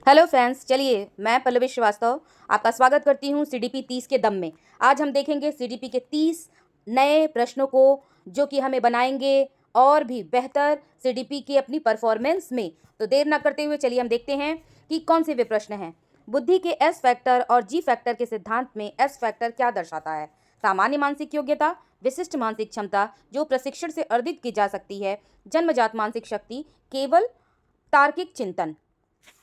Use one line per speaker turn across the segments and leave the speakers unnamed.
Hello friends, चलिए मैं पल्लवी श्रीवास्तव आपका स्वागत करती हूँ सीडीपी 30 के दम में। आज हम देखेंगे सीडीपी के 30 नए प्रश्नों को जो कि हमें बनाएंगे और भी बेहतर सीडीपी की अपनी परफॉर्मेंस में। तो देर ना करते हुए चलिए हम देखते हैं कि कौन से वे प्रश्न हैं। बुद्धि के एस फैक्टर और जी फैक्टर के सिद्धांत में एस फैक्टर क्या दर्शाता है? सामान्य मानसिक योग्यता, विशिष्ट मानसिक क्षमता जो प्रशिक्षण से अर्जित की जा सकती है, जन्मजात मानसिक शक्ति, केवल तार्किक चिंतन।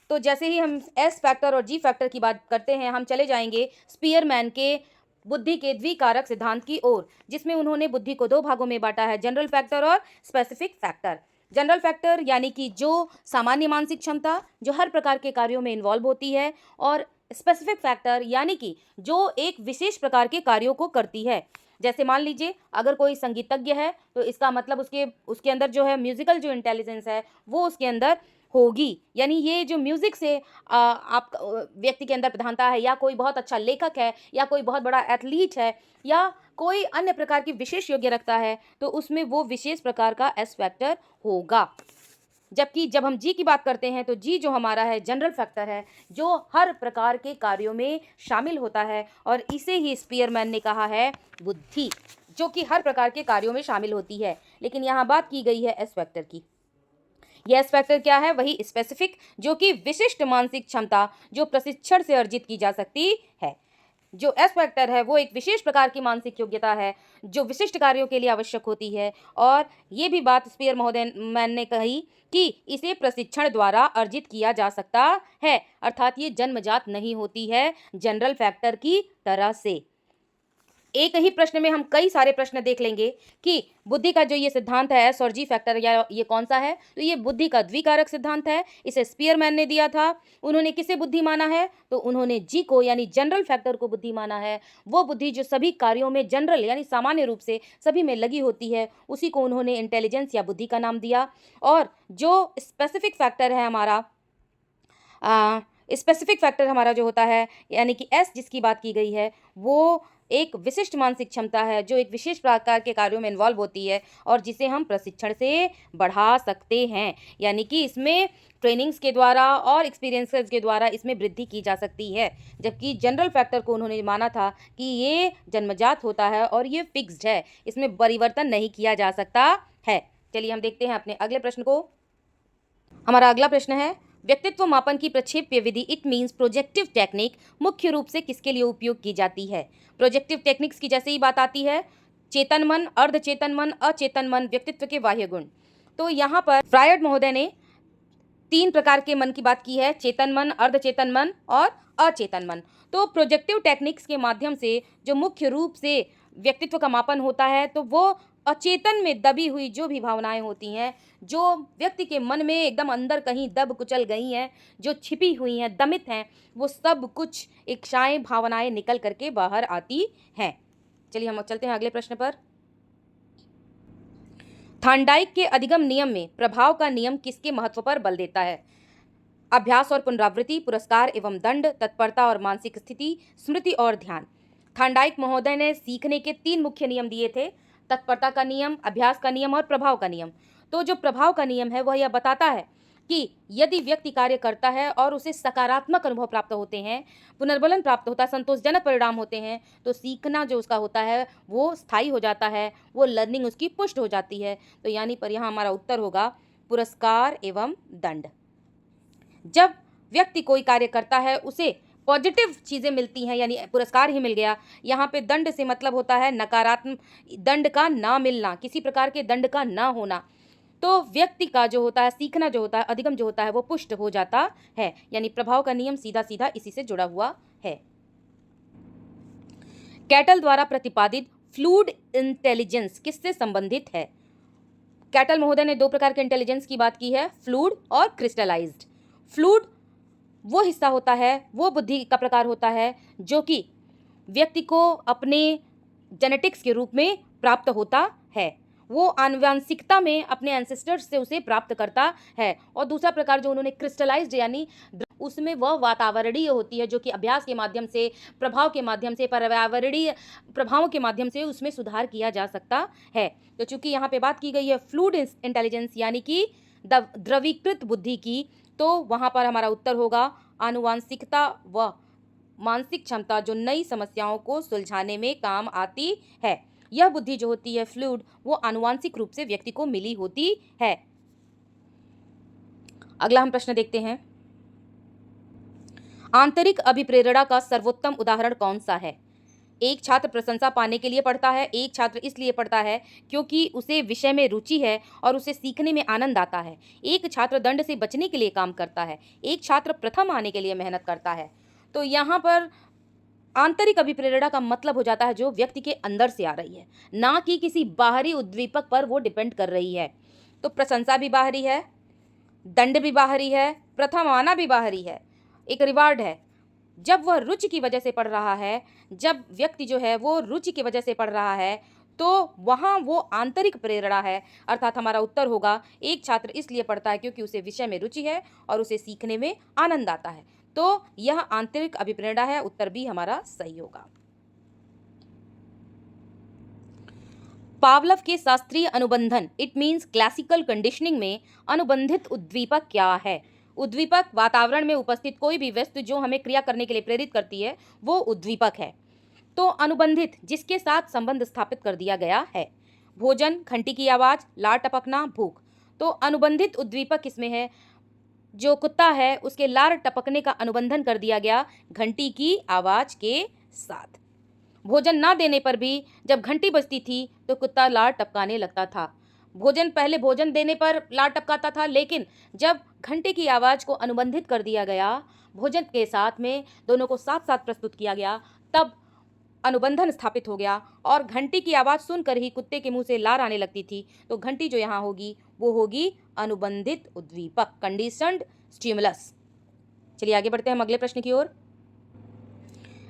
तो जैसे ही हम एस फैक्टर और जी फैक्टर की बात करते हैं, हम चले जाएंगे स्पीयरमैन के बुद्धि के द्विकारक सिद्धांत की ओर, जिसमें उन्होंने बुद्धि को दो भागों में बांटा है, जनरल फैक्टर और स्पेसिफिक फैक्टर। जनरल फैक्टर यानी कि जो सामान्य मानसिक क्षमता जो हर प्रकार के कार्यों में इन्वॉल्व होती है, और स्पेसिफिक फैक्टर यानी कि जो एक विशेष प्रकार के कार्यों को करती है। जैसे मान लीजिए अगर कोई संगीतज्ञ है तो इसका मतलब उसके उसके अंदर जो है म्यूजिकल जो इंटेलिजेंस है वो उसके अंदर होगी, यानी ये जो म्यूजिक से आप व्यक्ति के अंदर प्रधानता है, या कोई बहुत अच्छा लेखक है, या कोई बहुत बड़ा एथलीट है, या कोई अन्य प्रकार की विशेष योग्य रखता है, तो उसमें वो विशेष प्रकार का एस फैक्टर होगा। जबकि जब हम जी की बात करते हैं तो जी जो हमारा है जनरल फैक्टर है, जो हर प्रकार के कार्यों में शामिल होता है, और इसे ही स्पीयरमैन ने कहा है बुद्धि, जो कि हर प्रकार के कार्यों में शामिल होती है। लेकिन यहाँ बात की गई है एस फैक्टर की। यह एस फैक्टर क्या है? वही स्पेसिफिक, जो कि विशिष्ट मानसिक क्षमता जो प्रशिक्षण से अर्जित की जा सकती है। जो एस फैक्टर है वो एक विशेष प्रकार की मानसिक योग्यता है जो विशिष्ट कार्यों के लिए आवश्यक होती है, और ये भी बात स्पीयर महोदय मैन ने कही कि इसे प्रशिक्षण द्वारा अर्जित किया जा सकता है, अर्थात ये जन्मजात नहीं होती है जनरल फैक्टर की तरह से। एक ही प्रश्न में हम कई सारे प्रश्न देख लेंगे कि बुद्धि का जो ये सिद्धांत है एस और जी फैक्टर, या ये कौन सा है? तो ये बुद्धि का द्विकारक सिद्धांत है। इसे स्पीयरमैन ने दिया था। उन्होंने किसे बुद्धि माना है? तो उन्होंने जी को यानी जनरल फैक्टर को बुद्धि माना है। वो बुद्धि जो सभी कार्यों में जनरल यानी सामान्य रूप से सभी में लगी होती है, उसी को उन्होंने इंटेलिजेंस या बुद्धि का नाम दिया। और जो स्पेसिफिक फैक्टर है हमारा, स्पेसिफिक फैक्टर हमारा जो होता है यानी कि एस जिसकी बात की गई है, वो एक विशिष्ट मानसिक क्षमता है जो एक विशेष प्रकार के कार्यों में इन्वॉल्व होती है, और जिसे हम प्रशिक्षण से बढ़ा सकते हैं, यानी कि इसमें ट्रेनिंग्स के द्वारा और एक्सपीरियंसेस के द्वारा इसमें वृद्धि की जा सकती है। जबकि जनरल फैक्टर को उन्होंने माना था कि ये जन्मजात होता है और ये फिक्स्ड है, इसमें परिवर्तन नहीं किया जा सकता है। चलिए हम देखते हैं अपने अगले प्रश्न को। हमारा अगला प्रश्न है, व्यक्तित्व मापन की प्रक्षेप्य विधि इट मीन्स प्रोजेक्टिव टेक्निक मुख्य रूप से किसके लिए उपयोग की जाती है? प्रोजेक्टिव टेक्निक्स की जैसे ही बात आती है, चेतन मन, अर्धचेतन मन, अचेतन मन, व्यक्तित्व के बाह्य गुण। तो यहाँ पर फ्रायड महोदय ने तीन प्रकार के मन की बात की है, चेतन मन, अर्धचेतन मन और अचेतन मन। तो प्रोजेक्टिव टेक्निक्स के माध्यम से जो मुख्य रूप से व्यक्तित्व का मापन होता है, तो वो अचेतन में दबी हुई जो भी भावनाएं होती हैं, जो व्यक्ति के मन में एकदम अंदर कहीं दब कुचल गई हैं, जो छिपी हुई हैं, दमित हैं, वो सब कुछ इच्छाएं, भावनाएं निकल करके बाहर आती हैं। चलिए हम चलते हैं अगले प्रश्न पर। थांडाइक के अधिगम नियम में प्रभाव का नियम किसके महत्व पर बल देता है? अभ्यास और पुनरावृत्ति, पुरस्कार एवं दंड, तत्परता और मानसिक स्थिति, स्मृति और ध्यान। थांडाइक महोदय ने सीखने के तीन मुख्य नियम दिए थे, तत्परता का नियम, अभ्यास का नियम और प्रभाव का नियम। तो जो प्रभाव का नियम है वह यह बताता है कि यदि व्यक्ति कार्य करता है और उसे सकारात्मक अनुभव प्राप्त होते हैं, पुनर्बलन प्राप्त होता है, संतोषजनक परिणाम होते हैं, तो सीखना जो उसका होता है वो स्थायी हो जाता है, वो लर्निंग उसकी पुष्ट हो जाती है। तो यानी पर यहाँ हमारा उत्तर होगा पुरस्कार एवं दंड। जब व्यक्ति कोई कार्य करता है उसे पॉजिटिव चीज़ें मिलती हैं, यानी पुरस्कार ही मिल गया। यहाँ पे दंड से मतलब होता है नकारात्मक, दंड का ना मिलना, किसी प्रकार के दंड का ना होना। तो व्यक्ति का जो होता है, सीखना जो होता है, अधिगम जो होता है, वो पुष्ट हो जाता है। यानी प्रभाव का नियम सीधा सीधा इसी से जुड़ा हुआ है। कैटल द्वारा प्रतिपादित फ्लूइड इंटेलिजेंस किससे संबंधित है? कैटल महोदय ने दो प्रकार के इंटेलिजेंस की बात की है, फ्लूइड और क्रिस्टलाइज्ड। फ्लूइड वो हिस्सा होता है, वो बुद्धि का प्रकार होता है जो कि व्यक्ति को अपने जेनेटिक्स के रूप में प्राप्त होता है, वो आनुवंशिकता में अपने एंसेस्टर्स से उसे प्राप्त करता है। और दूसरा प्रकार जो उन्होंने क्रिस्टलाइज्ड यानी उसमें वह वातावरणीय होती है, जो कि अभ्यास के माध्यम से, प्रभाव के माध्यम से, पर्यावरणीय प्रभावों के माध्यम से उसमें सुधार किया जा सकता है। तो चूंकि यहाँ पे बात की गई है फ्लूइड इंटेलिजेंस यानी कि द्रवीकृत बुद्धि की, तो वहाँ पर हमारा उत्तर होगा आनुवांशिकता व मानसिक क्षमता जो नई समस्याओं को सुलझाने में काम आती है। यह बुद्धि जो होती है फ्लूइड, वो आनुवांशिक रूप से व्यक्ति को मिली होती है। अगला हम प्रश्न देखते हैं, आंतरिक अभिप्रेरणा का सर्वोत्तम उदाहरण कौन सा है? एक छात्र प्रशंसा पाने के लिए पढ़ता है, एक छात्र इसलिए पढ़ता है क्योंकि उसे विषय में रुचि है और उसे सीखने में आनंद आता है। एक छात्र दंड से बचने के लिए काम करता है, एक छात्र प्रथम आने के लिए मेहनत करता है। तो यहाँ पर आंतरिक अभिप्रेरणा का मतलब हो जाता है जो व्यक्ति के अंदर से आ रही है, ना कि किसी बाहरी उद्दीपक पर वो डिपेंड कर रही है। तो प्रशंसा भी बाहरी है, दंड भी बाहरी है, प्रथम आना भी बाहरी है, एक रिवार्ड है। जब वह रुचि की वजह से पढ़ रहा है, जब व्यक्ति जो है वो रुचि की वजह से पढ़ रहा है, तो वहाँ वो आंतरिक प्रेरणा है। अर्थात हमारा उत्तर होगा एक छात्र इसलिए पढ़ता है क्योंकि उसे विषय में रुचि है और उसे सीखने में आनंद आता है। तो यह आंतरिक अभिप्रेरणा है, उत्तर भी हमारा सही होगा। पावलव के शास्त्रीय अनुबंधन इट मीन्स क्लासिकल कंडीशनिंग में अनुबंधित उद्दीपक क्या है? उद्दीपक वातावरण में उपस्थित कोई भी वस्तु जो हमें क्रिया करने के लिए प्रेरित करती है वो उद्दीपक है। तो अनुबंधित जिसके साथ संबंध स्थापित कर दिया गया है। भोजन, घंटी की आवाज, लार टपकना, भूख। तो अनुबंधित उद्दीपक किसमें है? जो कुत्ता है उसके लार टपकने का अनुबंधन कर दिया गया घंटी की आवाज के साथ। भोजन ना देने पर भी जब घंटी बजती थी तो कुत्ता लार टपकाने लगता था। पहले भोजन देने पर लार टपकाता था, लेकिन जब घंटे की आवाज को अनुबंधित कर दिया गया, भोजन के साथ में दोनों को साथ साथ प्रस्तुत किया गया, तब अनुबंधन स्थापित हो गया और घंटी की आवाज सुनकर ही कुत्ते के मुंह से लार आने लगती थी। तो घंटी जो यहाँ होगी वो होगी अनुबंधित उद्दीपक, कंडीशनड स्टिमुलस। चलिए आगे बढ़ते हैं हम अगले प्रश्न की ओर।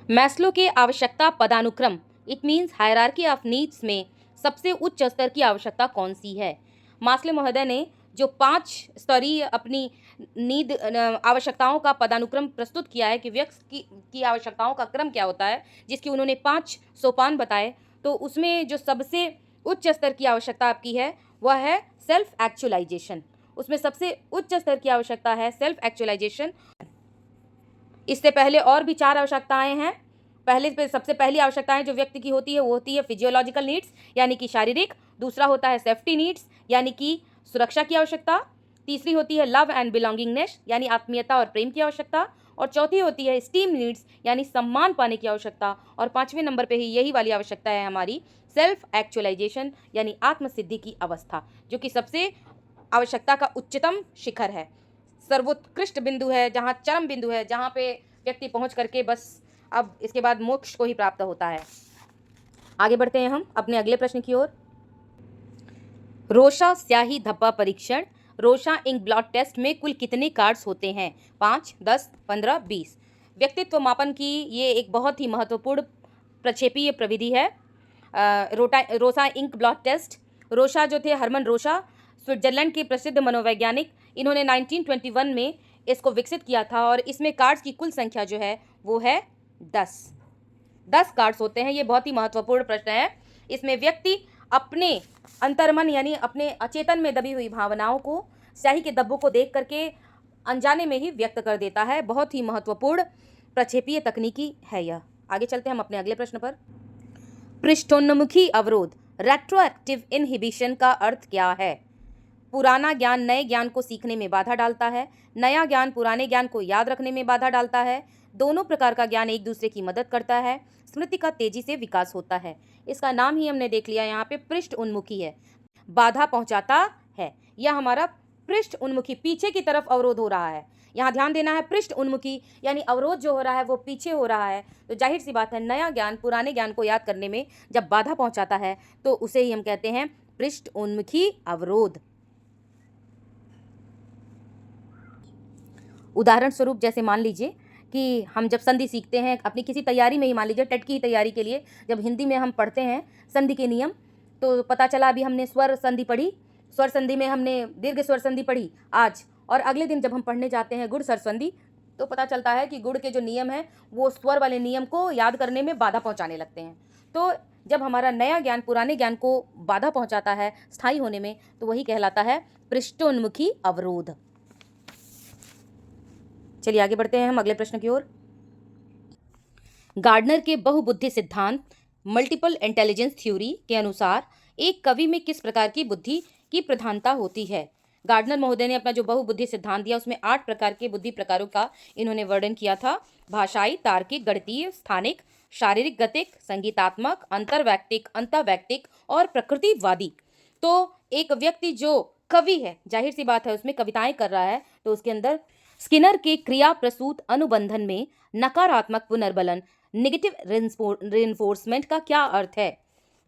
मैस्लो के आवश्यकता पदानुक्रम it means hierarchy of needs में सबसे उच्च स्तर की आवश्यकता कौन सी है? मास्लो महोदय ने जो 5 स्तरीय अपनी नीड आवश्यकताओं का पदानुक्रम प्रस्तुत किया है कि व्यक्ति की आवश्यकताओं का क्रम क्या होता है, जिसकी उन्होंने 5 सोपान बताए। तो उसमें जो सबसे उच्च स्तर की आवश्यकता आपकी है वह है सेल्फ एक्चुअलाइजेशन। उसमें सबसे उच्च स्तर की आवश्यकता है सेल्फ एक्चुअलाइजेशन। इससे पहले और भी 4 आवश्यकताएं हैं। सबसे पहली आवश्यकताएं जो व्यक्ति की होती है वो होती है फिजियोलॉजिकल नीड्स यानी कि शारीरिक। दूसरा होता है सेफ्टी नीड्स यानी कि सुरक्षा की आवश्यकता। तीसरी होती है लव एंड बिलोंगिंगनेस यानी आत्मीयता और प्रेम की आवश्यकता। और चौथी होती है स्टीम नीड्स यानी सम्मान पाने की आवश्यकता। और 5वें नंबर पे ही यही वाली आवश्यकता है हमारी सेल्फ एक्चुअलाइजेशन यानी आत्मसिद्धि की अवस्था, जो कि सबसे आवश्यकता का उच्चतम शिखर है, सर्वोत्कृष्ट बिंदु है, जहाँ चरम बिंदु है, जहाँ पे व्यक्ति पहुँच करके बस अब इसके बाद मोक्ष को ही प्राप्त होता है। आगे बढ़ते हैं हम अपने अगले प्रश्न की ओर। रोशा स्याही धब्बा परीक्षण, रोशा इंक ब्लॉट टेस्ट में कुल कितने कार्ड्स होते हैं? 5, 10, 15, 20। व्यक्तित्व मापन की ये एक बहुत ही महत्वपूर्ण प्रक्षेपीय प्रविधि है, Rorschach ink blot test. Rorschach जो थे हरमन रोशा, स्विट्जरलैंड के प्रसिद्ध मनोवैज्ञानिक, इन्होंने 1921 में इसको विकसित किया था और इसमें कार्ड्स की कुल संख्या जो है वो है 10 कार्ड्स होते हैं। ये बहुत ही महत्वपूर्ण प्रश्न है। इसमें व्यक्ति अपने अंतर्मन यानी अपने अचेतन में दबी हुई भावनाओं को स्याही के धब्बों को देख करके अनजाने में ही व्यक्त कर देता है। बहुत ही महत्वपूर्ण प्रक्षेपीय तकनीकी है यह। आगे चलते हैं हम अपने अगले प्रश्न पर। पृष्ठोन्मुखी अवरोध रेट्रोएक्टिव इनहिबिशन का अर्थ क्या है? पुराना ज्ञान नए ज्ञान को सीखने में बाधा डालता है, नया ज्ञान पुराने ज्ञान को याद रखने में बाधा डालता है, दोनों प्रकार का ज्ञान एक दूसरे की मदद करता है, स्मृति का तेजी से विकास होता है। इसका नाम ही हमने देख लिया, यहाँ पे पृष्ठ उन्मुखी है, बाधा पहुंचाता है। यह हमारा पृष्ठ उन्मुखी पीछे की तरफ अवरोध हो रहा है। यहाँ ध्यान देना है, पृष्ठ उन्मुखी यानी अवरोध जो हो रहा है वो पीछे हो रहा है। तो जाहिर सी बात है नया ज्ञान पुराने ज्ञान को याद करने में जब बाधा पहुंचाता है तो उसे ही हम कहते हैं पृष्ठ उन्मुखी अवरोध। उदाहरण स्वरूप जैसे मान लीजिए कि हम जब संधि सीखते हैं अपनी किसी तैयारी में ही, मान लीजिए टेट की तैयारी के लिए जब हिंदी में हम पढ़ते हैं संधि के नियम, तो पता चला अभी हमने स्वर संधि पढ़ी, स्वर संधि में हमने दीर्घ स्वर संधि पढ़ी आज, और अगले दिन जब हम पढ़ने जाते हैं गुण स्वर संधि तो पता चलता है कि गुण के जो नियम हैं वो स्वर वाले नियम को याद करने में बाधा पहुँचाने लगते हैं। तो जब हमारा नया ज्ञान पुराने ज्ञान को बाधा पहुँचाता है स्थायी होने में तो वही कहलाता है पृष्ठोन्मुखी अवरोध। चलिए आगे बढ़ते हैं हम अगले प्रश्न की ओर। गार्डनर के बहुबुद्धि सिद्धांत मल्टीपल इंटेलिजेंस थ्योरी के अनुसार एक कवि में किस प्रकार की बुद्धि की प्रधानता होती है। गार्डनर महोदय ने अपना जो बहुबुद्धि सिद्धांत दिया उसमें 8 प्रकार के बुद्धि प्रकारों का इन्होंने वर्णन किया था। भाषाई, तार्किक, गणितीय, स्थानिक, शारीरिक, गतिक, संगीतात्मक, अंतर्वैयक्तिक, अंतःवैयक्तिक और प्रकृतिवादी। तो एक व्यक्ति जो कवि है, जाहिर सी बात है उसमें कविताएं कर रहा है, तो उसके अंदर स्किनर के क्रिया प्रसूत अनुबंधन में नकारात्मक पुनर्बलन नेगेटिव रेनफोर्समेंट का क्या अर्थ है।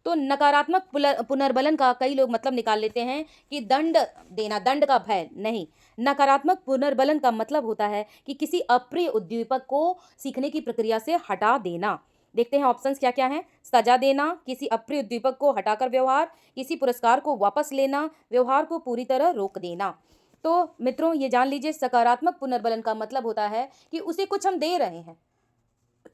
तो नकारात्मक पुनर्बलन का कई लोग मतलब निकाल लेते हैं कि दंड देना, दंड का भय। नहीं, नकारात्मक पुनर्बलन का मतलब होता है कि किसी अप्रिय उद्दीपक को सीखने की प्रक्रिया से हटा देना। देखते हैं ऑप्शंस क्या क्या हैं। सजा देना, किसी अप्रिय उद्दीपक को हटाकर व्यवहार, किसी पुरस्कार को वापस लेना, व्यवहार को पूरी तरह रोक देना। तो मित्रों ये जान लीजिए, सकारात्मक पुनर्बलन का मतलब होता है कि उसे कुछ हम दे रहे हैं,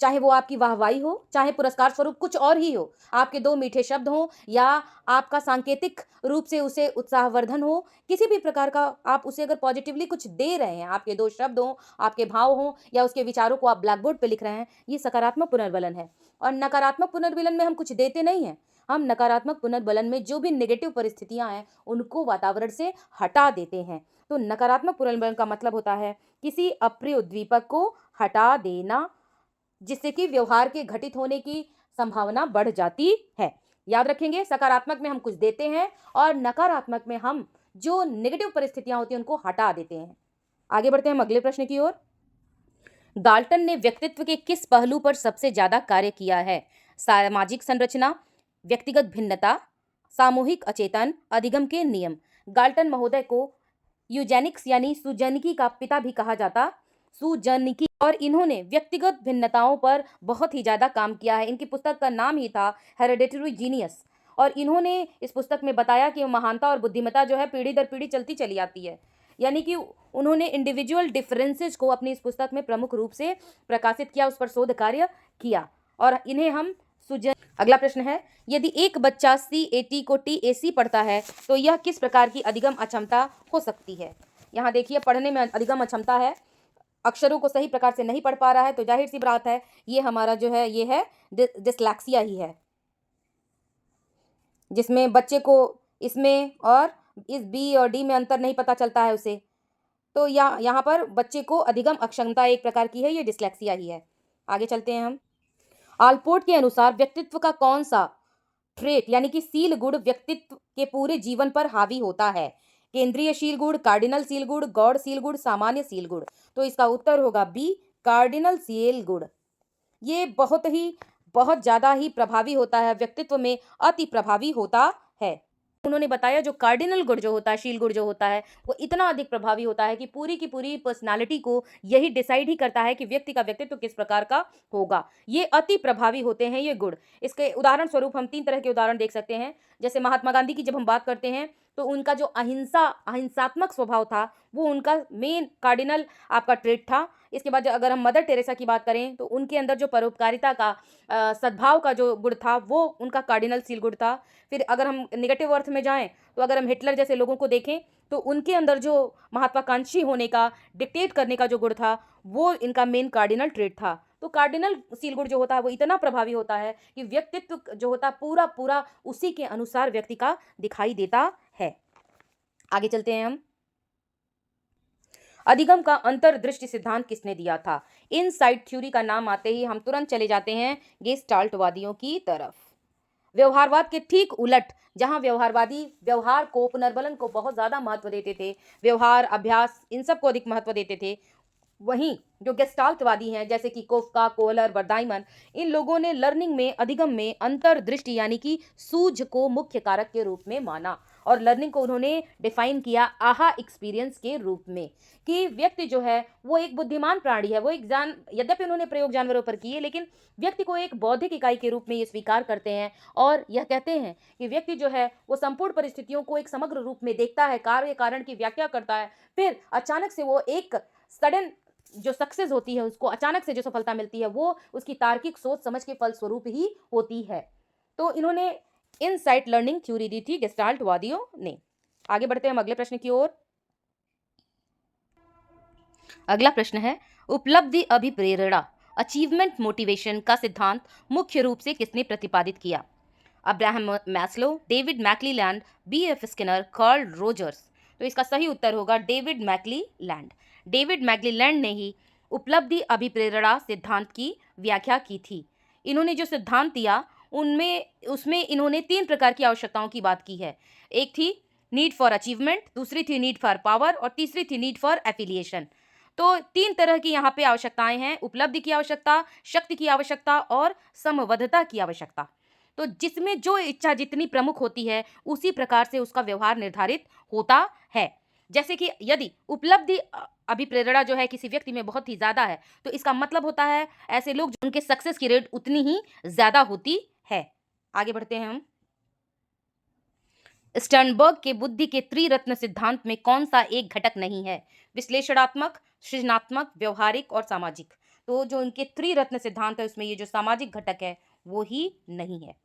चाहे वो आपकी वाहवाही हो, चाहे पुरस्कार स्वरूप कुछ और ही हो, आपके 2 मीठे शब्द हो या आपका सांकेतिक रूप से उसे उत्साहवर्धन हो, किसी भी प्रकार का आप उसे अगर पॉजिटिवली कुछ दे रहे हैं, आपके 2 शब्द हो, आपके भाव हो या उसके विचारों को आप ब्लैक बोर्ड पे लिख रहे हैं, ये सकारात्मक पुनर्बलन है। और नकारात्मक पुनर्बलन में हम कुछ देते नहीं हैं, हम नकारात्मक पुनर्बलन में जो भी नेगेटिव परिस्थितियां हैं उनको वातावरण से हटा देते हैं। तो नकारात्मक पुनर्बलन का मतलब होता है किसी अप्रिय उद्दीपक को हटा देना, जिससे कि व्यवहार के घटित होने की संभावना बढ़ जाती है। याद रखेंगे, सकारात्मक में हम कुछ देते हैं और नकारात्मक में हम जो नेगेटिव परिस्थितियां होती हैं उनको हटा देते हैं। आगे बढ़ते हैं हम अगले प्रश्न की ओर। गाल्टन ने व्यक्तित्व के किस पहलू पर सबसे ज्यादा कार्य किया है। सामाजिक संरचना, व्यक्तिगत भिन्नता, सामूहिक अचेतन, अधिगम के नियम। गाल्टन महोदय को यूजेनिक्स यानी सुजनिकी का पिता भी कहा जाता, सुजनिकी, और इन्होंने व्यक्तिगत भिन्नताओं पर बहुत ही ज्यादा काम किया है। इनकी पुस्तक का नाम ही था हेरेडिटरी जीनियस, और इन्होंने इस पुस्तक में बताया कि महानता और बुद्धिमत्ता जो है पीढ़ी दर पीढ़ी चलती चली आती है। यानी कि उन्होंने इंडिविजुअल डिफरेंसेस को अपनी इस पुस्तक में प्रमुख रूप से प्रकाशित किया, उस पर शोध कार्य किया, और इन्हें हम सुजन। अगला प्रश्न है, यदि एक बच्चा CAT को TAC पढ़ता है तो यह किस प्रकार की अधिगम अक्षमता हो सकती है। यहाँ देखिए, पढ़ने में अधिगम अक्षमता है, अक्षरों को सही प्रकार से नहीं पढ़ पा रहा है, तो जाहिर सी बात है ये हमारा जो है ये है डिसलैक्सिया ही है, जिसमें बच्चे को इसमें और इस B और D में अंतर नहीं पता चलता है उसे। तो यहाँ पर बच्चे को अधिगम अक्षमता एक प्रकार की है, ये डिसलैक्सिया ही है। आगे चलते हैं हम। आलपोर्ट के अनुसार व्यक्तित्व का कौन सा ट्रेट यानी कि सील गुण व्यक्तित्व के पूरे जीवन पर हावी होता है। केंद्रीय शील गुण, कार्डिनल सील गुण, गौड़ सील गुण, सामान्य सील गुण। तो इसका उत्तर होगा B, कार्डिनल सील गुण। ये बहुत ज्यादा ही प्रभावी होता है, व्यक्तित्व में अति प्रभावी होता है। उन्होंने बताया जो कार्डिनल गुण जो होता है, शील गुण जो होता है, वो इतना अधिक प्रभावी होता है कि पूरी की पूरी पर्सनालिटी को यही डिसाइड ही करता है कि व्यक्ति का व्यक्तित्व किस प्रकार का होगा। ये अति प्रभावी होते हैं ये गुण। इसके उदाहरण स्वरूप हम 3 तरह के उदाहरण देख सकते हैं। जैसे महात्मा गांधी की जब हम बात करते हैं तो उनका जो अहिंसात्मक स्वभाव था वो उनका मेन कार्डिनल आपका ट्रेट था। इसके बाद अगर हम मदर टेरेसा की बात करें तो उनके अंदर जो परोपकारिता का सद्भाव का जो गुण था वो उनका कार्डिनल सील गुण था। फिर अगर हम नेगेटिव अर्थ में जाएं तो अगर हम हिटलर जैसे लोगों को देखें तो उनके अंदर जो महत्वाकांक्षी होने का, डिक्टेट करने का जो गुण था वो इनका मेन कार्डिनल ट्रेट था। तो कार्डिनल सील गुण जो होता है वो इतना प्रभावी होता है कि व्यक्तित्व जो होता है पूरा पूरा उसी के अनुसार व्यक्ति का दिखाई देता है। आगे चलते हैं हम। अधिगम का अंतर्दृष्टि सिद्धांत किसने दिया था। इनसाइट थ्योरी का नाम आते ही हम तुरंत चले जाते हैं गेस्टाल्टवादियों की तरफ। व्यवहारवाद के ठीक उलट, जहां व्यवहारवादी व्यवहार को, पुनर्बलन को बहुत ज्यादा महत्व देते थे, व्यवहार, अभ्यास, इन सब को अधिक महत्व देते थे, वहीं जो गेस्टाल्टवादी हैं जैसे कि कोफका, कोहलर, बर्दाइमन, इन लोगों ने लर्निंग में, अधिगम में अंतर्दृष्टि यानी कि सूझ को मुख्य कारक के रूप में माना, और लर्निंग को उन्होंने डिफाइन किया आहा एक्सपीरियंस के रूप में, कि व्यक्ति जो है वो एक बुद्धिमान प्राणी है। वो एक यद्यपि उन्होंने प्रयोग जानवरों पर किए, लेकिन व्यक्ति को एक बौद्धिक इकाई के रूप में ये स्वीकार करते हैं, और यह कहते हैं कि व्यक्ति जो है वो संपूर्ण परिस्थितियों को एक समग्र रूप में देखता है, कार्य कारण की व्याख्या करता है, फिर अचानक से वो एक सडन जो सक्सेस होती है, उसको अचानक से जो सफलता मिलती है, वो उसकी तार्किक सोच समझ के फलस्वरूप ही होती है। तो इन्होंने इनसाइट लर्निंग थ्योरी दी थी गेस्टाल्टवादियों ने। आगे बढ़ते हैं हम अगले प्रश्न की ओर। अगला प्रश्न है, उपलब्धि अभिप्रेरणा अचीवमेंट मोटिवेशन का सिद्धांत मुख्य रूप से किसने प्रतिपादित किया? Abraham Maslow, David McClelland, B F. Skinner, Carl Rogers. तो इसका सही उत्तर होगा डेविड मैक्लीलैंड। डेविड मैक्लीलैंड ने ही उपलब्धि अभिप्रेरणा सिद्धांत की व्याख्या की थी। इन्होंने जो सिद्धांत दिया उनमें उसमें इन्होंने 3 प्रकार की आवश्यकताओं की बात की है। एक थी नीड फॉर अचीवमेंट, दूसरी थी नीड फॉर पावर और तीसरी थी नीड फॉर एफिलिएशन। तो 3 तरह की यहाँ पे आवश्यकताएं हैं, उपलब्धि की आवश्यकता, शक्ति की आवश्यकता और समबद्धता की आवश्यकता। तो जिसमें जो इच्छा जितनी प्रमुख होती है उसी प्रकार से उसका व्यवहार निर्धारित होता है। जैसे कि यदि उपलब्धि अभिप्रेरणा जो है किसी व्यक्ति में बहुत ही ज़्यादा है तो इसका मतलब होता है ऐसे लोग उनके सक्सेस की रेट उतनी ही ज़्यादा होती है। आगे बढ़ते हैं हम। स्टर्नबर्ग के बुद्धि के त्रिरत्न सिद्धांत में कौन सा एक घटक नहीं है? विश्लेषणात्मक, सृजनात्मक, व्यवहारिक और सामाजिक। तो जो उनके त्रिरत्न सिद्धांत है उसमें ये जो सामाजिक घटक है वो ही नहीं है।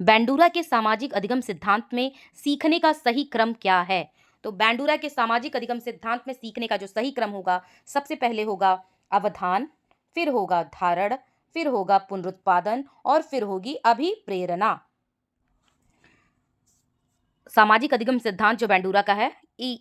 बैंडूरा के सामाजिक अधिगम सिद्धांत में सीखने का सही क्रम क्या है? तो बैंडूरा के सामाजिक अधिगम सिद्धांत में सीखने का जो सही क्रम होगा, सबसे पहले होगा अवधान, फिर होगा धारण, फिर होगा पुनरुत्पादन और फिर होगी अभिप्रेरणा। सामाजिक अधिगम सिद्धांत जो बैंडूरा का है,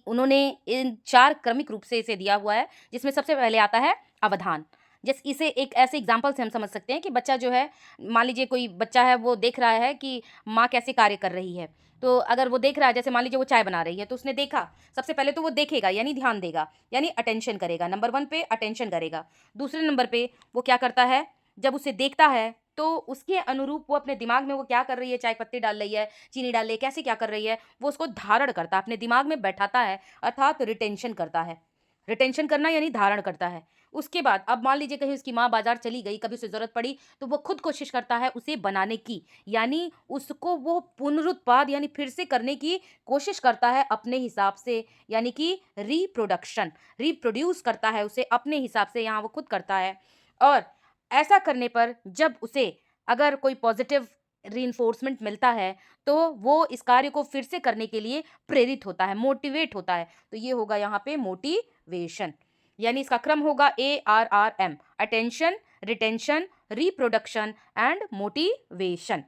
उन्होंने इन 4 क्रमिक रूप से इसे दिया हुआ है, जिसमें सबसे पहले आता है अवधान। जैसे इसे एक ऐसे एग्जाम्पल से हम समझ सकते हैं कि बच्चा जो है, मान लीजिए कोई बच्चा है वो देख रहा है कि माँ कैसे कार्य कर रही है। तो अगर वो देख रहा है, जैसे मान लीजिए वो चाय बना रही है तो उसने देखा, सबसे पहले तो वो देखेगा यानी ध्यान देगा, यानी अटेंशन करेगा, नंबर 1 पे अटेंशन करेगा। दूसरे नंबर पे वो क्या करता है, जब उसे देखता है तो उसके अनुरूप वो अपने दिमाग में वो क्या कर रही है, चाय पत्ती डाल रही है, चीनी डाल रही है, कैसे क्या कर रही है, वो उसको धारण करता है, अपने दिमाग में बैठाता है, अर्थात रिटेंशन करता है। रिटेंशन करना यानी धारण करता है। उसके बाद अब मान लीजिए कहीं उसकी माँ बाजार चली गई, कभी उसे ज़रूरत पड़ी तो वो खुद कोशिश करता है उसे बनाने की, यानी उसको वो पुनरुत्पाद यानी फिर से करने की कोशिश करता है अपने हिसाब से, यानी कि रिप्रोडक्शन, रिप्रोड्यूस करता है उसे अपने हिसाब से, यहाँ वो खुद करता है। और ऐसा करने पर जब उसे अगर कोई पॉजिटिव रीइंफोर्समेंट मिलता है तो वो इस कार्य को फिर से करने के लिए प्रेरित होता है, मोटिवेट होता है। तो ये होगा यहाँ पे मोटिवेशन, यानी इसका क्रम होगा ARRM, attention, retention, reproduction and motivation.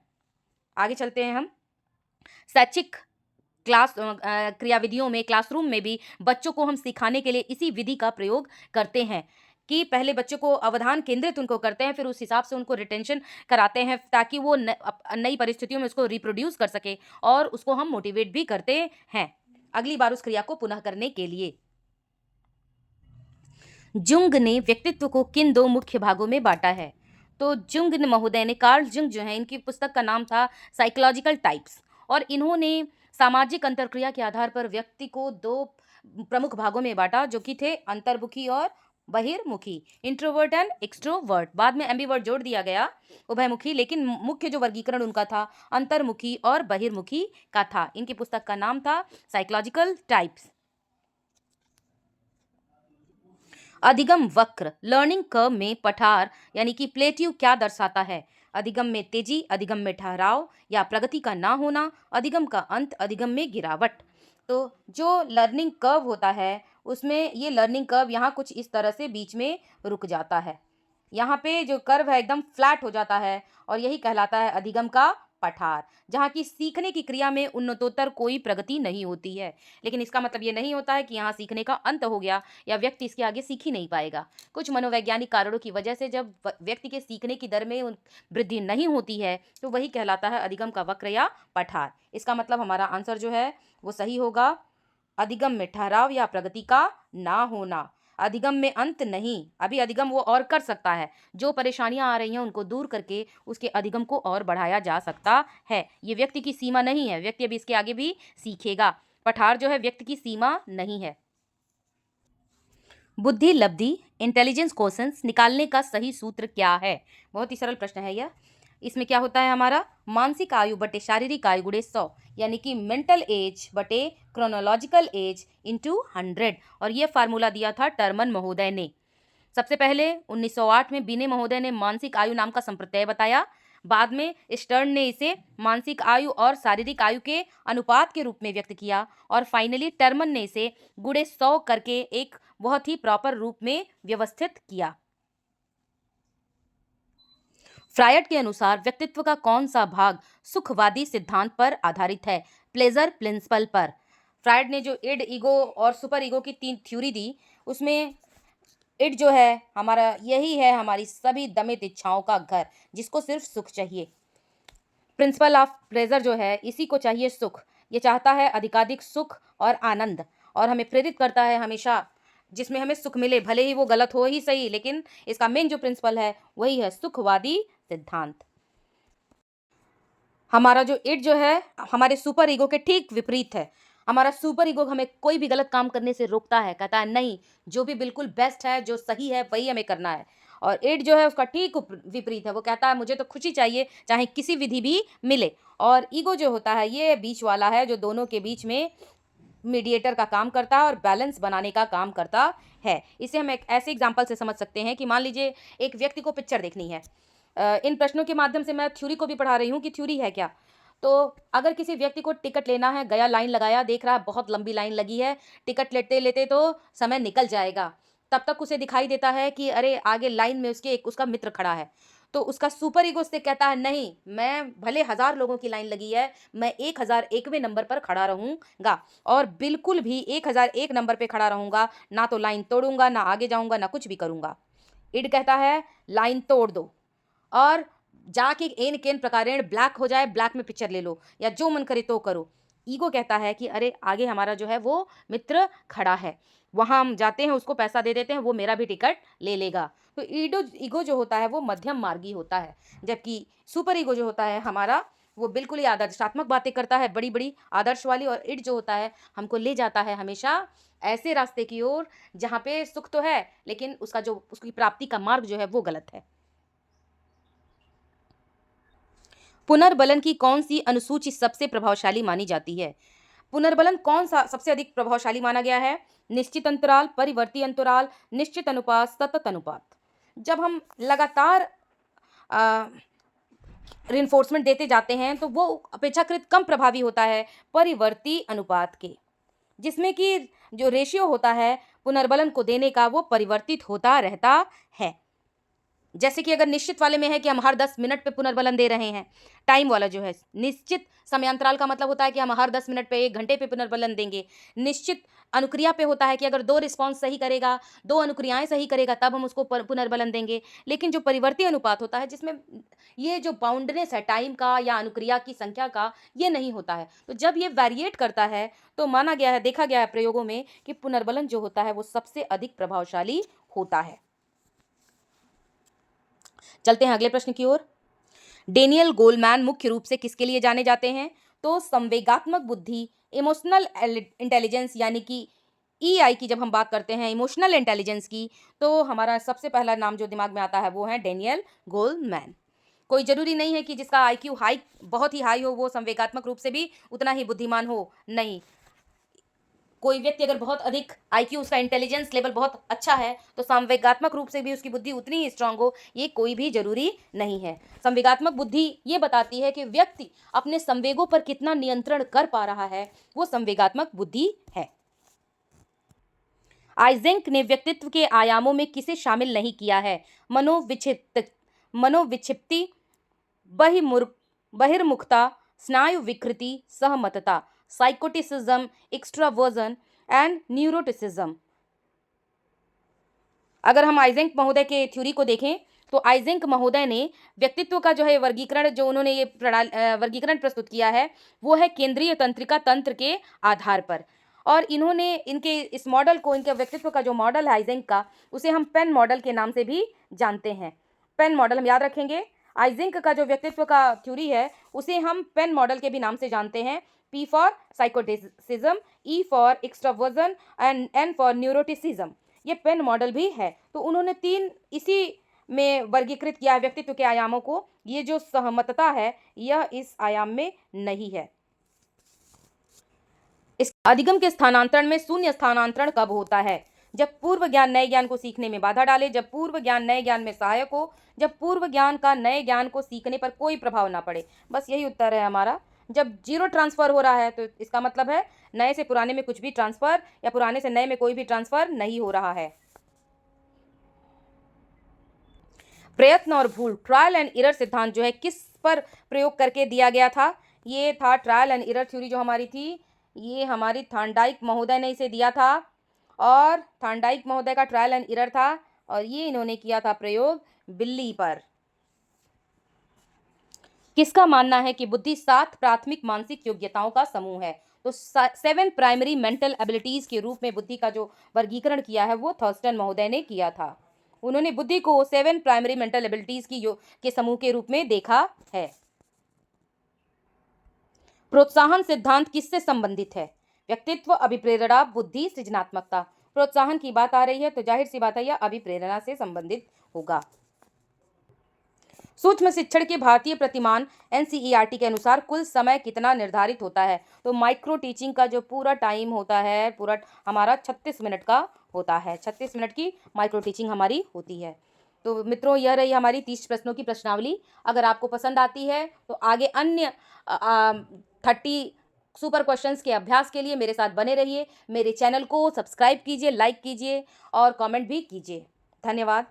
आगे चलते हैं हम। शैक्षिक क्रियाविधियों में, क्लासरूम में भी बच्चों को हम सिखाने के लिए इसी विधि का प्रयोग करते हैं कि पहले बच्चों को अवधान केंद्रित उनको करते हैं, फिर उस हिसाब से उनको रिटेंशन कराते हैं ताकि वो नई परिस्थितियों में उसको रिप्रोड्यूस कर सके और उसको हम मोटिवेट भी करते हैं अगली बार उस क्रिया को पुनः करने के लिए। जुंग ने व्यक्तित्व को किन 2 मुख्य भागों में बांटा है? तो जुंग महोदय ने, कार्ल जुंग जो है, इनकी पुस्तक का नाम था साइकोलॉजिकल टाइप्स, और इन्होंने सामाजिक अंतरक्रिया के आधार पर व्यक्ति को 2 प्रमुख भागों में बांटा जो कि थे अंतर्मुखी और बहिर्मुखी, इंट्रोवर्ट एंड एक्सट्रोवर्ट। बाद में एम्बिवर्ट जोड़ दिया गया, उभयमुखी, लेकिन मुख्य जो वर्गीकरण उनका था अंतर्मुखी और बहिर्मुखी का था। इनकी पुस्तक का नाम था साइकोलॉजिकल टाइप्स। अधिगम वक्र, लर्निंग कर्व में पठार यानी कि प्लेट्यू क्या दर्शाता है? अधिगम में तेजी, अधिगम में ठहराव या प्रगति का ना होना, अधिगम का अंत, अधिगम में गिरावट। तो जो लर्निंग कर्व होता है उसमें ये लर्निंग कर्व यहाँ कुछ इस तरह से बीच में रुक जाता है, यहाँ पे जो कर्व है एकदम फ्लैट हो जाता है और यही कहलाता है अधिगम का पठार, जहाँ की सीखने की क्रिया में उन्नतोत्तर कोई प्रगति नहीं होती है। लेकिन इसका मतलब ये नहीं होता है कि यहाँ सीखने का अंत हो गया या व्यक्ति इसके आगे सीख ही नहीं पाएगा। कुछ मनोवैज्ञानिक कारणों की वजह से जब व्यक्ति के सीखने की दर में वृद्धि नहीं होती है तो वही कहलाता है अधिगम का वक्र या पठार। इसका मतलब हमारा आंसर जो है वो सही होगा, अधिगम में ठहराव या प्रगति का ना होना। अधिगम में अंत नहीं, अभी अधिगम वो और कर सकता है, जो परेशानियां आ रही हैं उनको दूर करके उसके अधिगम को और बढ़ाया जा सकता है। ये व्यक्ति की सीमा नहीं है, व्यक्ति अभी इसके आगे भी सीखेगा। पठार जो है व्यक्ति की सीमा नहीं है। बुद्धि लब्धि, इंटेलिजेंस क्वोशंट निकालने का सही सूत्र क्या है? बहुत ही सरल प्रश्न है यह। इसमें क्या होता है, हमारा मानसिक आयु बटे शारीरिक आयु गुणे 100, यानी कि मेंटल एज बटे क्रोनोलॉजिकल एज इंटू 100, और ये फार्मूला दिया था टर्मन महोदय ने। सबसे पहले 1908 में बीने महोदय ने मानसिक आयु नाम का संप्रत्यय बताया। बाद में स्टर्न ने इसे मानसिक आयु और शारीरिक आयु के अनुपात के रूप में व्यक्त किया और फाइनली टर्मन ने इसे गुणे 100 करके एक बहुत ही प्रॉपर रूप में व्यवस्थित किया। फ्रायड के अनुसार व्यक्तित्व का कौन सा भाग सुखवादी सिद्धांत पर आधारित है? प्लेजर प्रिंसिपल पर। फ्रायड ने जो इड, ईगो और सुपर ईगो की 3 थ्योरी दी, उसमें इड जो है हमारा, यही है हमारी सभी दमित इच्छाओं का घर, जिसको सिर्फ सुख चाहिए। प्रिंसिपल ऑफ प्लेजर जो है, इसी को चाहिए सुख। ये चाहता है अधिकाधिक सुख और आनंद, और हमें प्रेरित करता है हमेशा जिसमें हमें सुख मिले, भले ही वो गलत हो ही सही, लेकिन इसका मेन जो प्रिंसिपल है वही है सुखवादी सिद्धांत। हमारा जो इड जो है हमारे सुपर ईगो के ठीक विपरीत है। हमारा सुपर ईगो हमें कोई भी गलत काम करने से रोकता है, कहता है नहीं, जो भी बिल्कुल बेस्ट है, जो सही है, वही हमें करना है। और इड जो है उसका ठीक विपरीत है, वो कहता है मुझे तो खुशी चाहिए, चाहे किसी विधि भी मिले। और ईगो जो होता है ये बीच वाला है, जो दोनों के बीच में मीडिएटर का काम करता है और बैलेंस बनाने का काम करता है। इसे हम एक ऐसे एग्जाम्पल से समझ सकते हैं कि मान लीजिए एक व्यक्ति को पिक्चर देखनी है। इन प्रश्नों के माध्यम से मैं थ्योरी को भी पढ़ा रही हूँ कि थ्योरी है क्या। तो अगर किसी व्यक्ति को टिकट लेना है, गया, लाइन लगाया, देख रहा है बहुत लंबी लाइन लगी है, टिकट लेते लेते तो समय निकल जाएगा, तब तक उसे दिखाई देता है कि अरे आगे लाइन में उसके एक उसका मित्र खड़ा है। तो उसका सुपर ईगो उससे कहता है नहीं, मैं भले 1000 लोगों की लाइन लगी है, मैं 1001वें नंबर पर खड़ा रहूंगा और बिल्कुल भी 1001 नंबर पे खड़ा रहूंगा, ना तो लाइन तोड़ूंगा, ना आगे जाऊंगा, ना कुछ भी करूंगा। इड कहता है लाइन तोड़ दो और जाके एन केन प्रकारेण ब्लैक हो जाए, ब्लैक में पिक्चर ले लो, या जो मन करे तो करो। ईगो कहता है कि अरे आगे हमारा जो है वो मित्र खड़ा है, वहां हम जाते हैं, उसको पैसा दे देते हैं, वो मेरा भी टिकट ले लेगा। तो ईगो जो होता है वो मध्यम मार्गी होता है, जबकि सुपर ईगो जो होता है हमारा, वो बिल्कुल ही आदर्शात्मक बातें करता है, बड़ी बड़ी आदर्श वाली। और इड जो होता है हमको ले जाता है हमेशा ऐसे रास्ते की ओर जहाँ पे सुख तो है, लेकिन उसका जो उसकी प्राप्ति का मार्ग जो है वो गलत है। पुनर्बलन की कौन सी अनुसूची सबसे प्रभावशाली मानी जाती है? पुनर्बलन कौन सा सबसे अधिक प्रभावशाली माना गया है? निश्चित अंतराल, परिवर्ती अंतराल, निश्चित अनुपात, सतत अनुपात। जब हम लगातार रिइंफोर्समेंट देते जाते हैं तो वो अपेक्षाकृत कम प्रभावी होता है परिवर्ती अनुपात के, जिसमें कि जो रेशियो होता है पुनर्बलन को देने का वो परिवर्तित होता रहता है। जैसे कि अगर निश्चित वाले में है कि हम हर 10 मिनट पे पुनर्बलन दे रहे हैं, टाइम वाला जो है निश्चित समयांतराल का मतलब होता है कि हम हर 10 मिनट पे 1 घंटे पे पुनर्बलन देंगे। निश्चित अनुक्रिया पे होता है कि अगर 2 रिस्पॉन्स सही करेगा, 2 अनुक्रियाएं सही करेगा, तब हम उसको पुनर्बलन देंगे। लेकिन जो परिवर्ती अनुपात होता है, जिसमें ये जो बाउंडनेस है टाइम का या अनुक्रिया की संख्या का, ये नहीं होता है। तो जब ये वेरिएट करता है तो माना गया है, देखा गया है प्रयोगों में कि पुनर्बलन जो होता है वो सबसे अधिक प्रभावशाली होता है। चलते हैं अगले प्रश्न की ओर। डेनियल गोलमैन मुख्य रूप से किसके लिए जाने जाते हैं? तो संवेगात्मक बुद्धि, इमोशनल इंटेलिजेंस, यानी कि ईआई की जब हम बात करते हैं, इमोशनल इंटेलिजेंस की, तो हमारा सबसे पहला नाम जो दिमाग में आता है वो है डेनियल गोलमैन। कोई जरूरी नहीं है कि जिसका आईक्यू हाई, बहुत ही हाई हो, वो संवेगात्मक रूप से भी उतना ही बुद्धिमान हो, नहीं। कोई व्यक्ति अगर बहुत अधिक आईक्यू, उसका इंटेलिजेंस लेवल बहुत अच्छा है, तो संवेगात्मक रूप से भी उसकी बुद्धि उतनी ही स्ट्रांग हो, ये कोई भी जरूरी नहीं है। संवेगात्मक बुद्धि ये बताती है कि व्यक्ति अपने संवेगों पर कितना नियंत्रण कर पा रहा है, वो संवेगात्मक बुद्धि है। आइजेंक ने व्यक्तित्व के आयामों में किसे शामिल नहीं किया है? मनोविक्षिप्ति, बहिर्मुखता, स्नायु विकृति, सहमतता, साइकोटिसिज्म, एक्सट्रावर्जन एंड न्यूरोटिसिज्म। अगर हम आइजेंक महोदय के थ्योरी को देखें तो आइजेंक महोदय ने व्यक्तित्व का जो है वर्गीकरण, जो उन्होंने ये वर्गीकरण प्रस्तुत किया है, वो है केंद्रीय तंत्रिका तंत्र के आधार पर। और इन्होंने इनके इस मॉडल को, इनके व्यक्तित्व का जो मॉडल है आइजेंक का, उसे हम पेन मॉडल के नाम से भी जानते हैं। पेन मॉडल हम याद रखेंगे। आइजेंक का जो व्यक्तित्व का थ्योरी है उसे हम पेन मॉडल के भी नाम से जानते हैं। P for psychoticism, E for extraversion and N for neuroticism. ये पेन मॉडल भी है। तो उन्होंने 3 इसी में वर्गीकृत किया है व्यक्तित्व के आयामों को। ये जो सहमतता है यह इस आयाम में नहीं है। इस अधिगम के स्थानांतरण में शून्य स्थानांतरण कब होता है? जब पूर्व ज्ञान नए ज्ञान को सीखने में बाधा डाले, जब पूर्व ज्ञान नए ज्ञान में सहायक हो, जब पूर्व ज्ञान का नए ज्ञान को सीखने पर कोई प्रभाव ना पड़े। बस यही उत्तर है हमारा। जब जीरो ट्रांसफर हो रहा है तो इसका मतलब है नए से पुराने में कुछ भी ट्रांसफर या पुराने से नए में कोई भी ट्रांसफर नहीं हो रहा है। प्रयत्न और भूल, ट्रायल एंड एरर सिद्धांत जो है किस पर प्रयोग करके दिया गया था? ये था ट्रायल एंड एरर थ्योरी जो हमारी थी, ये हमारी थॉर्नडाइक महोदय ने इसे दिया था और थॉर्नडाइक महोदय का ट्रायल एंड एरर था और ये इन्होंने किया था प्रयोग बिल्ली पर। किसका मानना है कि बुद्धि 7 प्राथमिक मानसिक योग्यताओं का समूह है? तो 7 प्राइमरी मेंटल एबिलिटीज के रूप में बुद्धि का जो वर्गीकरण किया है वो थर्स्टन महोदय ने किया था। उन्होंने बुद्धि को 7 प्राइमरी मेंटल एबिलिटीज के समूह के रूप में देखा है। प्रोत्साहन सिद्धांत किससे संबंधित है? व्यक्तित्व, अभिप्रेरणा, बुद्धि, सृजनात्मकता। प्रोत्साहन की बात आ रही है तो जाहिर सी बात है यह अभिप्रेरणा से संबंधित होगा। सूक्ष्म शिक्षण के भारतीय प्रतिमान एनसीईआरटी के अनुसार कुल समय कितना निर्धारित होता है? तो माइक्रो टीचिंग का जो पूरा टाइम होता है पूरा हमारा 36 मिनट का होता है। 36 मिनट की माइक्रो टीचिंग हमारी होती है। तो मित्रों यह रही हमारी 30 प्रश्नों की प्रश्नावली। अगर आपको पसंद आती है तो आगे अन्य 30 सुपर क्वेश्चंस के अभ्यास के लिए मेरे साथ बने रहिए। मेरे चैनल को सब्सक्राइब कीजिए, लाइक कीजिए और कमेंट भी कीजिए। धन्यवाद।